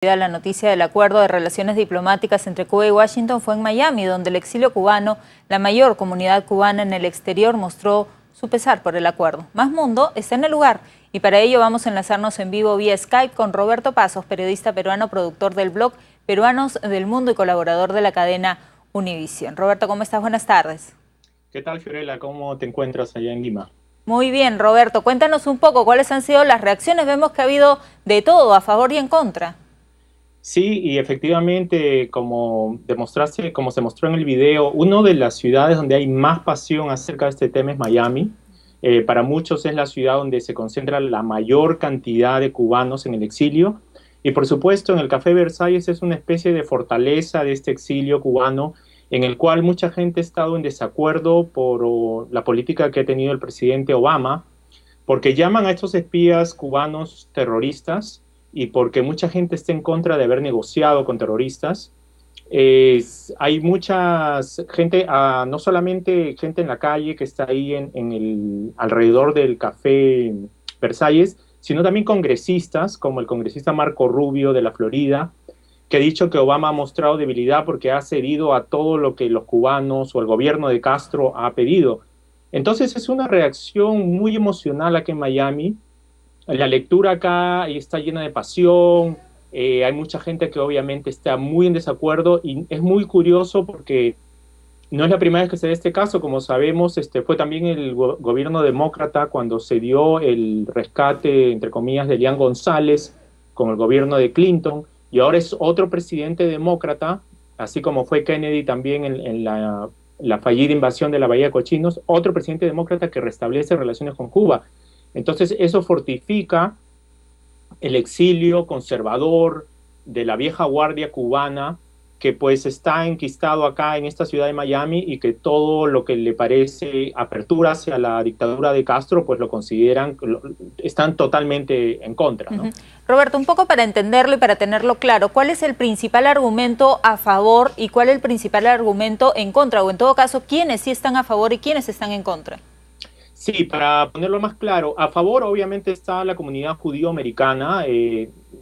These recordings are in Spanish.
La noticia del acuerdo de relaciones diplomáticas entre Cuba y Washington fue en Miami, donde el exilio cubano, la mayor comunidad cubana en el exterior, mostró su pesar por el acuerdo. Más Mundo está en el lugar y para ello vamos a enlazarnos en vivo vía Skype con Roberto Pazos, periodista peruano, productor del blog Peruanos del Mundo y colaborador de la cadena Univisión. Roberto, ¿cómo estás? Buenas tardes. ¿Qué tal, Fiorella? ¿Cómo te encuentras allá en Lima? Muy bien, Roberto. Cuéntanos un poco cuáles han sido las reacciones. Vemos que ha habido de todo, a favor y en contra. Sí, y efectivamente, como demostraste, como se mostró en el video, una de las ciudades donde hay más pasión acerca de este tema es Miami. Para muchos es la ciudad donde se concentra la mayor cantidad de cubanos en el exilio. Y por supuesto, en el Café Versalles es una especie de fortaleza de este exilio cubano, en el cual mucha gente ha estado en desacuerdo por la política que ha tenido el presidente Obama, porque llaman a estos espías cubanos terroristas y porque mucha gente está en contra de haber negociado con terroristas. Hay mucha gente, no solamente gente en la calle que está ahí alrededor del Café Versalles, sino también congresistas, como el congresista Marco Rubio de la Florida, que ha dicho que Obama ha mostrado debilidad porque ha cedido a todo lo que los cubanos o el gobierno de Castro ha pedido. Entonces es una reacción muy emocional aquí en Miami. La lectura acá está llena de pasión, hay mucha gente que obviamente está muy en desacuerdo y es muy curioso porque no es la primera vez que se da este caso. Como sabemos, fue también el gobierno demócrata cuando se dio el rescate, entre comillas, de Elian González con el gobierno de Clinton, y ahora es otro presidente demócrata, así como fue Kennedy también en la fallida invasión de la Bahía de Cochinos, otro presidente demócrata que restablece relaciones con Cuba. Entonces eso fortifica el exilio conservador de la vieja guardia cubana, que pues está enquistado acá en esta ciudad de Miami y que todo lo que le parece apertura hacia la dictadura de Castro, pues lo consideran, están totalmente en contra, ¿no? Roberto, un poco para entenderlo y para tenerlo claro, ¿cuál es el principal argumento a favor y cuál es el principal argumento en contra? O en todo caso, ¿quiénes sí están a favor y quiénes están en contra? Sí, para ponerlo más claro, a favor obviamente está la comunidad judío-americana,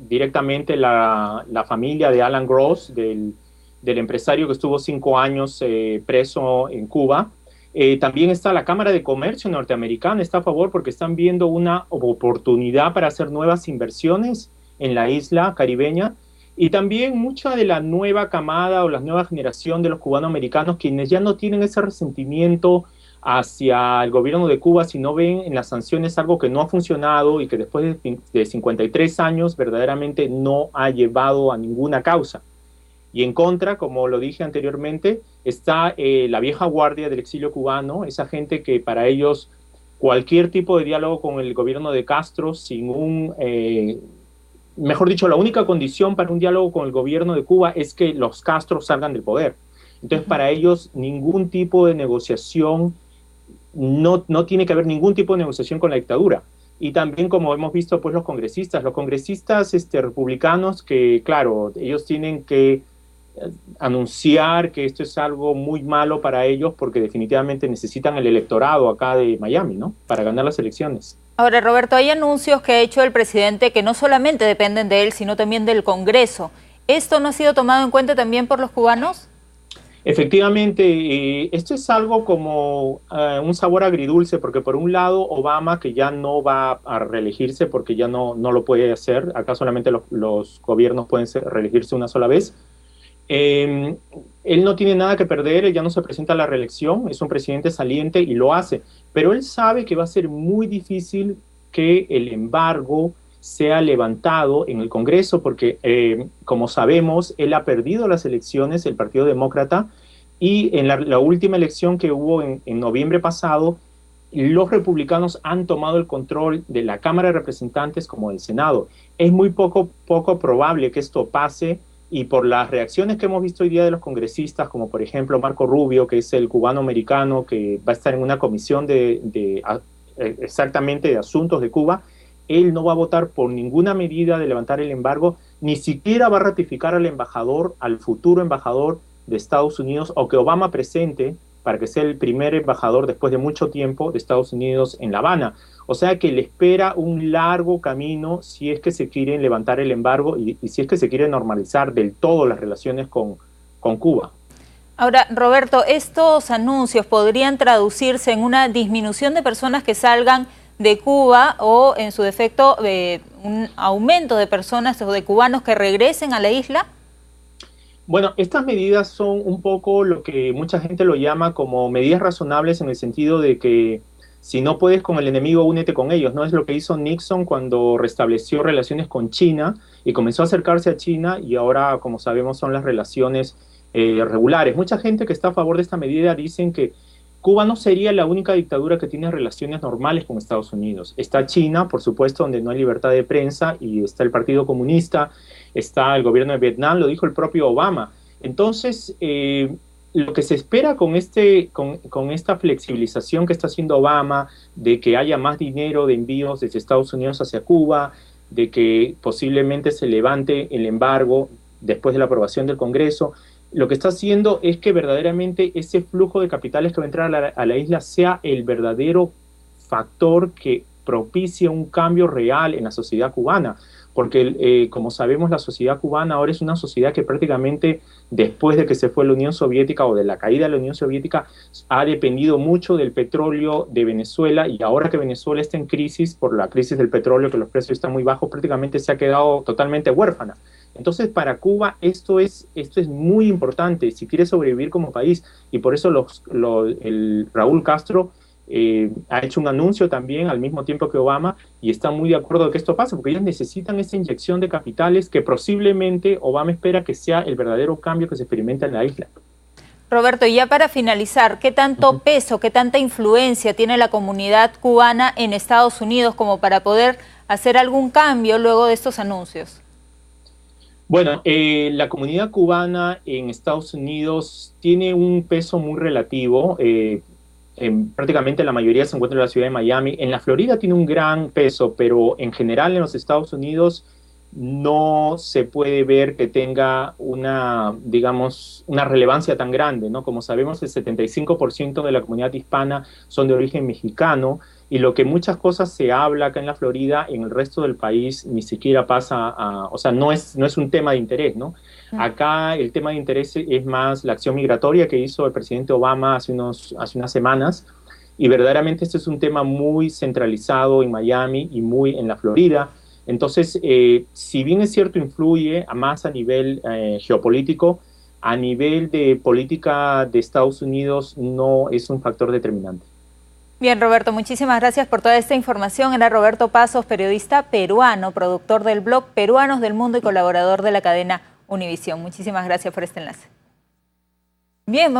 directamente la familia de Alan Gross, del empresario que estuvo 5 años preso en Cuba. También está la Cámara de Comercio norteamericana, está a favor porque están viendo una oportunidad para hacer nuevas inversiones en la isla caribeña. Y también mucha de la nueva camada o la nueva generación de los cubanoamericanos, quienes ya no tienen ese resentimiento hacia el gobierno de Cuba, si no ven en las sanciones algo que no ha funcionado y que después de 53 años verdaderamente no ha llevado a ninguna causa. Y en contra, como lo dije anteriormente, está la vieja guardia del exilio cubano, esa gente que para ellos cualquier tipo de diálogo con el gobierno de Castro, mejor dicho, la única condición para un diálogo con el gobierno de Cuba es que los Castros salgan del poder. Entonces, para ellos, ningún tipo de negociación, no tiene que haber ningún tipo de negociación con la dictadura. Y también, como hemos visto, pues los congresistas republicanos, que claro, ellos tienen que anunciar que esto es algo muy malo para ellos porque definitivamente necesitan el electorado acá de Miami, ¿no? Para ganar las elecciones. Ahora, Roberto, hay anuncios que ha hecho el presidente que no solamente dependen de él, sino también del Congreso. ¿Esto no ha sido tomado en cuenta también por los cubanos? Efectivamente, esto es algo como un sabor agridulce, porque por un lado Obama, que ya no va a reelegirse porque ya no lo puede hacer, acá solamente los gobiernos pueden reelegirse una sola vez, él no tiene nada que perder, él ya no se presenta a la reelección, es un presidente saliente y lo hace, pero él sabe que va a ser muy difícil que el embargo sea levantado en el Congreso porque, como sabemos, él ha perdido las elecciones, el Partido Demócrata, y en la última elección que hubo en noviembre pasado, los republicanos han tomado el control de la Cámara de Representantes como del Senado. Es muy poco probable que esto pase, y por las reacciones que hemos visto hoy día de los congresistas, como por ejemplo Marco Rubio, que es el cubano-americano que va a estar en una comisión exactamente de asuntos de Cuba, él no va a votar por ninguna medida de levantar el embargo, ni siquiera va a ratificar al embajador, al futuro embajador de Estados Unidos, o que Obama presente para que sea el primer embajador después de mucho tiempo de Estados Unidos en La Habana. O sea que le espera un largo camino si es que se quieren levantar el embargo y si es que se quiere normalizar del todo las relaciones con Cuba. Ahora, Roberto, ¿estos anuncios podrían traducirse en una disminución de personas que salgan de Cuba o, en su defecto, un aumento de personas o de cubanos que regresen a la isla? Bueno, estas medidas son un poco lo que mucha gente lo llama como medidas razonables en el sentido de que si no puedes con el enemigo, únete con ellos, ¿no? Es lo que hizo Nixon cuando restableció relaciones con China y comenzó a acercarse a China y ahora, como sabemos, son las relaciones regulares. Mucha gente que está a favor de esta medida dicen que Cuba no sería la única dictadura que tiene relaciones normales con Estados Unidos. Está China, por supuesto, donde no hay libertad de prensa, y está el Partido Comunista, está el gobierno de Vietnam, lo dijo el propio Obama. Entonces, lo que se espera con esta flexibilización que está haciendo Obama, de que haya más dinero de envíos desde Estados Unidos hacia Cuba, de que posiblemente se levante el embargo después de la aprobación del Congreso, lo que está haciendo es que verdaderamente ese flujo de capitales que va a entrar a la isla sea el verdadero factor que propicie un cambio real en la sociedad cubana. Porque, como sabemos, la sociedad cubana ahora es una sociedad que prácticamente después de que se fue la Unión Soviética o de la caída de la Unión Soviética ha dependido mucho del petróleo de Venezuela, y ahora que Venezuela está en crisis por la crisis del petróleo, que los precios están muy bajos, prácticamente se ha quedado totalmente huérfana. Entonces, para Cuba esto es muy importante si quiere sobrevivir como país, y por eso Raúl Castro ha hecho un anuncio también al mismo tiempo que Obama, y está muy de acuerdo de que esto pase, porque ellos necesitan esta inyección de capitales que posiblemente Obama espera que sea el verdadero cambio que se experimenta en la isla. Roberto, y ya para finalizar, ¿qué tanto peso, qué tanta influencia tiene la comunidad cubana en Estados Unidos como para poder hacer algún cambio luego de estos anuncios? Bueno, la comunidad cubana en Estados Unidos tiene un peso muy relativo. Prácticamente la mayoría se encuentra en la ciudad de Miami. En la Florida tiene un gran peso, pero en general en los Estados Unidos no se puede ver que tenga digamos, una relevancia tan grande, ¿no? Como sabemos, el 75% de la comunidad hispana son de origen mexicano, y lo que muchas cosas se habla acá en la Florida, en el resto del país ni siquiera pasa o sea, no es un tema de interés, ¿no? Acá el tema de interés es más la acción migratoria que hizo el presidente Obama hace unas semanas, y verdaderamente este es un tema muy centralizado en Miami y muy en la Florida. Entonces, si bien es cierto, influye más a nivel geopolítico, a nivel de política de Estados Unidos no es un factor determinante. Bien, Roberto, muchísimas gracias por toda esta información. Era Roberto Pazos, periodista peruano, productor del blog Peruanos del Mundo y colaborador de la cadena Univisión. Muchísimas gracias por este enlace. Bien, vamos